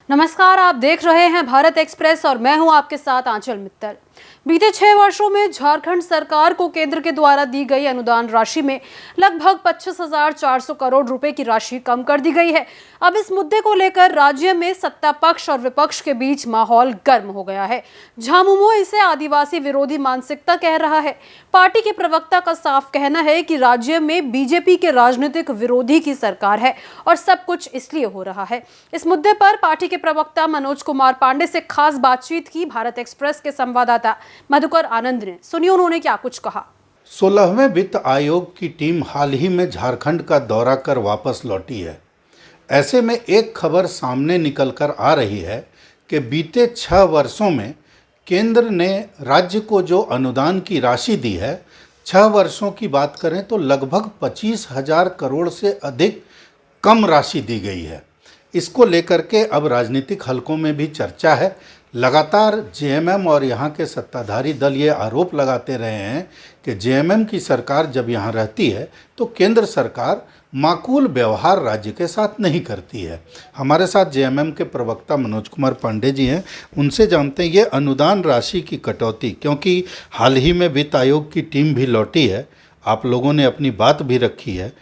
नमस्कार, आप देख रहे हैं भारत एक्सप्रेस और मैं हूं आपके साथ आंचल मित्तल। बीते 6 वर्षों में झारखंड सरकार को केंद्र के द्वारा दी गई अनुदान राशि में लगभग 25,400 करोड़ रुपए की राशि कम कर दी गई है। अब इस मुद्दे को लेकर राज्य में सत्ता पक्ष और विपक्ष के बीच माहौल गर्म हो गया है। झामुमो इसे आदिवासी विरोधी मानसिकता कह रहा है। पार्टी के प्रवक्ता का साफ कहना है कि राज्य में बीजेपी के राजनीतिक विरोधी की सरकार है और सब कुछ इसलिए हो रहा है। इस मुद्दे पर पार्टी के प्रवक्ता मनोज कुमार पांडे से खास बातचीत की भारत एक्सप्रेस के संवाददाता मधुकर आनंद ने। सुनिए उन्होंने क्या कुछ कहा। 16वें वित्त आयोग की टीम हाल ही में झारखंड का दौरा कर वापस लौटी है। ऐसे में एक खबर सामने निकलकर आ रही है कि बीते 6 वर्षों में केंद्र ने राज्य को जो अनुदान की राशि दी है, 6 वर्षों की बात करें तो लगभग 25,000 करोड़ से अधिक कम राशि दी गई है। इसको लेकर के अब राजनीतिक हलकों में भी चर्चा है। लगातार जेएमएम और यहाँ के सत्ताधारी दल ये आरोप लगाते रहे हैं कि जेएमएम की सरकार जब यहाँ रहती है तो केंद्र सरकार माकूल व्यवहार राज्य के साथ नहीं करती है। हमारे साथ जेएमएम के प्रवक्ता मनोज कुमार पांडे जी हैं, उनसे जानते हैं ये अनुदान राशि की कटौती, क्योंकि हाल ही में वित्त आयोग की टीम भी लौटी है, आप लोगों ने अपनी बात भी रखी है,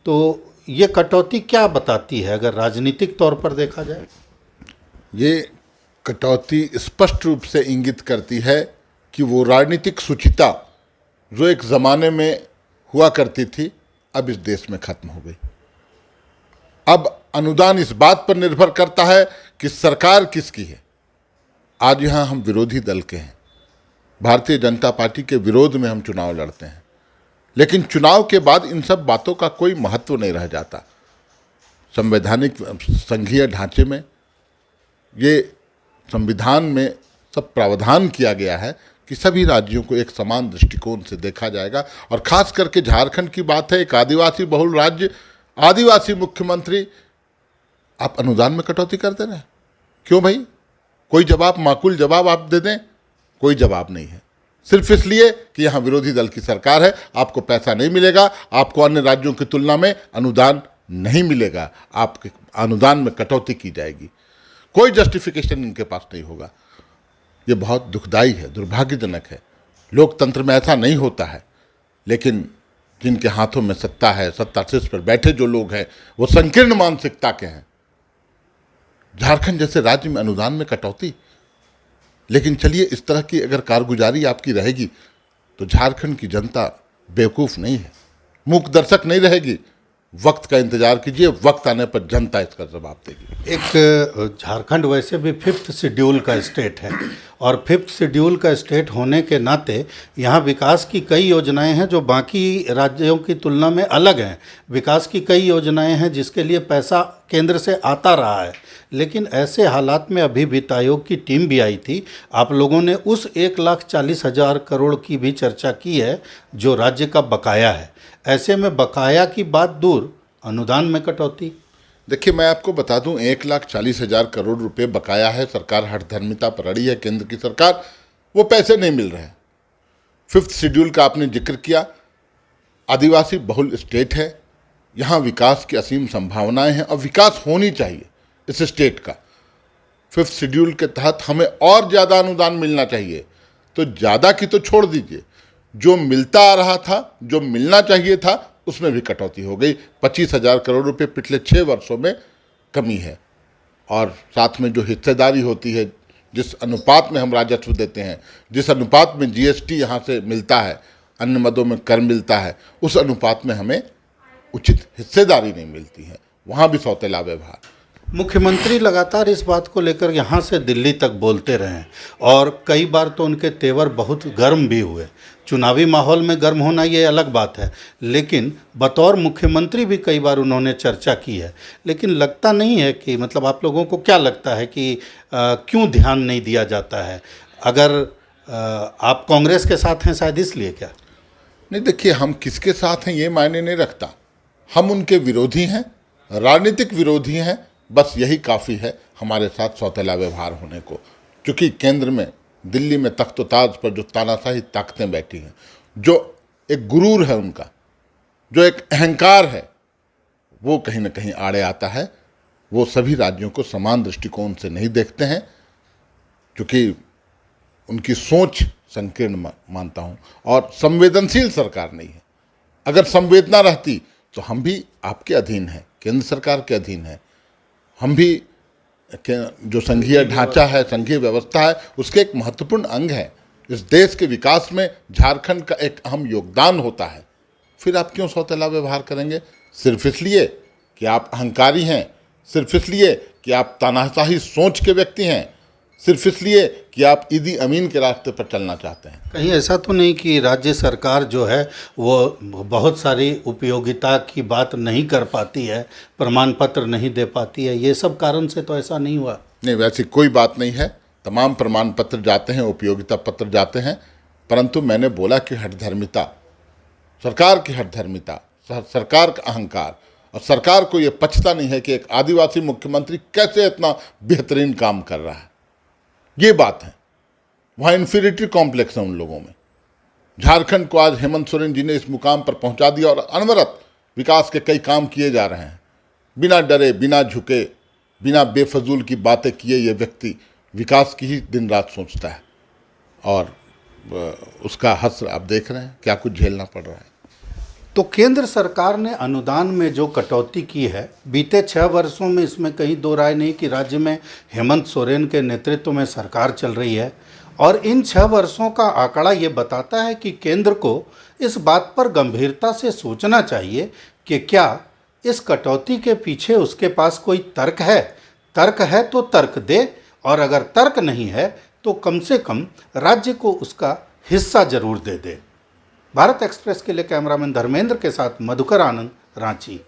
तो ये कटौती क्या बताती है अगर राजनीतिक तौर पर देखा जाए? ये कटौती स्पष्ट रूप से इंगित करती है कि वो राजनीतिक शुचिता जो एक ज़माने में हुआ करती थी, अब इस देश में खत्म हो गई। अब अनुदान इस बात पर निर्भर करता है कि सरकार किसकी है। आज यहाँ हम विरोधी दल के हैं, भारतीय जनता पार्टी के विरोध में हम चुनाव लड़ते हैं, लेकिन चुनाव के बाद इन सब बातों का कोई महत्व नहीं रह जाता। संवैधानिक संघीय ढांचे में, ये संविधान में सब प्रावधान किया गया है कि सभी राज्यों को एक समान दृष्टिकोण से देखा जाएगा। और खास करके झारखंड की बात है, एक आदिवासी बहुल राज्य, आदिवासी मुख्यमंत्री, आप अनुदान में कटौती कर दे रहे हैं। क्यों भाई? कोई जवाब, माकूल जवाब आप दे दें। कोई जवाब नहीं है, सिर्फ इसलिए कि यहाँ विरोधी दल की सरकार है, आपको पैसा नहीं मिलेगा, आपको अन्य राज्यों की तुलना में अनुदान नहीं मिलेगा, आपके अनुदान में कटौती की जाएगी। कोई जस्टिफिकेशन इनके पास नहीं होगा। ये बहुत दुखदाई है, दुर्भाग्यजनक है। लोकतंत्र में ऐसा नहीं होता है, लेकिन जिनके हाथों में सत्ता है, सत्ता शीर्ष पर बैठे जो लोग हैं, वो संकीर्ण मानसिकता के हैं। झारखंड जैसे राज्य में अनुदान में कटौती, लेकिन चलिए, इस तरह की अगर कारगुजारी आपकी रहेगी तो झारखंड की जनता बेवकूफ़ नहीं है, मूक दर्शक नहीं रहेगी। वक्त का इंतजार कीजिए, वक्त आने पर जनता इसका जवाब देगी। एक झारखंड वैसे भी 5th शेड्यूल का स्टेट है और 5th शेड्यूल का स्टेट होने के नाते यहाँ विकास की कई योजनाएं हैं जो बाकी राज्यों की तुलना में अलग हैं। विकास की कई योजनाएं हैं जिसके लिए पैसा केंद्र से आता रहा है, लेकिन ऐसे हालात में अभी वित्त आयोग की टीम भी आई थी। आप लोगों ने उस 1,40,000 करोड़ की भी चर्चा की है जो राज्य का बकाया है। ऐसे में बकाया की बात दूर, अनुदान में कटौती। देखिए, मैं आपको बता दूं, 1,40,000 करोड़ रुपए बकाया है। सरकार हठधर्मिता पर अड़ी है, केंद्र की सरकार, वो पैसे नहीं मिल रहे हैं। 5th शेड्यूल का आपने जिक्र किया, आदिवासी बहुल स्टेट है, यहाँ विकास की असीम संभावनाएं हैं और विकास होनी चाहिए इस स्टेट का। 5th शेड्यूल के तहत हमें और ज़्यादा अनुदान मिलना चाहिए। तो ज़्यादा की तो छोड़ दीजिए, जो मिलता आ रहा था, जो मिलना चाहिए था, उसमें भी कटौती हो गई। 25,000 करोड़ रुपए पिछले 6 वर्षों में कमी है। और साथ में जो हिस्सेदारी होती है, जिस अनुपात में हम राजस्व देते हैं, जिस अनुपात में जीएसटी यहाँ से मिलता है, अन्य मदों में कर मिलता है, उस अनुपात में हमें उचित हिस्सेदारी नहीं मिलती है। वहाँ भी सौतेला व्यवहार। मुख्यमंत्री लगातार इस बात को लेकर यहाँ से दिल्ली तक बोलते रहे और कई बार तो उनके तेवर बहुत गर्म भी हुए। चुनावी माहौल में गर्म होना ये अलग बात है, लेकिन बतौर मुख्यमंत्री भी कई बार उन्होंने चर्चा की है। लेकिन लगता नहीं है कि, मतलब आप लोगों को क्या लगता है कि क्यों ध्यान नहीं दिया जाता है? अगर आप कांग्रेस के साथ हैं शायद इसलिए क्या? नहीं, देखिए, हम किसके साथ हैं ये मायने नहीं रखता। हम उनके विरोधी हैं, राजनीतिक विरोधी हैं, बस यही काफ़ी है हमारे साथ सौतेला व्यवहार होने को। क्योंकि केंद्र में, दिल्ली में तख्त-ओ-ताज पर जो तानाशाही ताकतें बैठी हैं, जो एक गुरूर है उनका, जो एक अहंकार है, वो कहीं ना कहीं आड़े आता है। वो सभी राज्यों को समान दृष्टिकोण से नहीं देखते हैं, क्योंकि उनकी सोच संकीर्ण मानता हूँ, और संवेदनशील सरकार नहीं है। अगर संवेदना रहती तो हम भी आपके अधीन हैं, केंद्र सरकार के अधीन हैं, हम भी जो संघीय ढांचा है, संघीय व्यवस्था है, उसके एक महत्वपूर्ण अंग है। इस देश के विकास में झारखंड का एक अहम योगदान होता है। फिर आप क्यों सौतेला व्यवहार करेंगे? सिर्फ इसलिए कि आप अहंकारी हैं, सिर्फ इसलिए कि आप तानाशाही सोच के व्यक्ति हैं, सिर्फ इसलिए कि आप ईदी अमीन के रास्ते पर चलना चाहते हैं। कहीं ऐसा तो नहीं कि राज्य सरकार जो है वो बहुत सारी उपयोगिता की बात नहीं कर पाती है, प्रमाण पत्र नहीं दे पाती है, ये सब कारण से तो ऐसा नहीं हुआ? नहीं, वैसी कोई बात नहीं है। तमाम प्रमाण पत्र जाते हैं, उपयोगिता पत्र जाते हैं, परंतु मैंने बोला कि हठधर्मिता, सरकार की हठधर्मिता, सरकार का अहंकार, और सरकार को ये पछता नहीं है कि एक आदिवासी मुख्यमंत्री कैसे इतना बेहतरीन काम कर रहा है। ये बात है, वहाँ इन्फीरियरिटी कॉम्प्लेक्स है उन लोगों में। झारखंड को आज हेमंत सोरेन जी ने इस मुकाम पर पहुंचा दिया और अनवरत विकास के कई काम किए जा रहे हैं। बिना डरे, बिना झुके, बिना बेफजूल की बातें किए ये व्यक्ति विकास की ही दिन रात सोचता है, और उसका हश्र आप देख रहे हैं, क्या कुछ झेलना पड़ रहा है। तो केंद्र सरकार ने अनुदान में जो कटौती की है बीते 6 वर्षों में, इसमें कहीं दो राय नहीं कि राज्य में हेमंत सोरेन के नेतृत्व में सरकार चल रही है, और इन 6 वर्षों का आंकड़ा ये बताता है कि केंद्र को इस बात पर गंभीरता से सोचना चाहिए कि क्या इस कटौती के पीछे उसके पास कोई तर्क है। तर्क है तो तर्क दे, और अगर तर्क नहीं है तो कम से कम राज्य को उसका हिस्सा जरूर दे दे। भारत एक्सप्रेस के लिए कैमरामैन धर्मेंद्र के साथ मधुकर आनंद, रांची।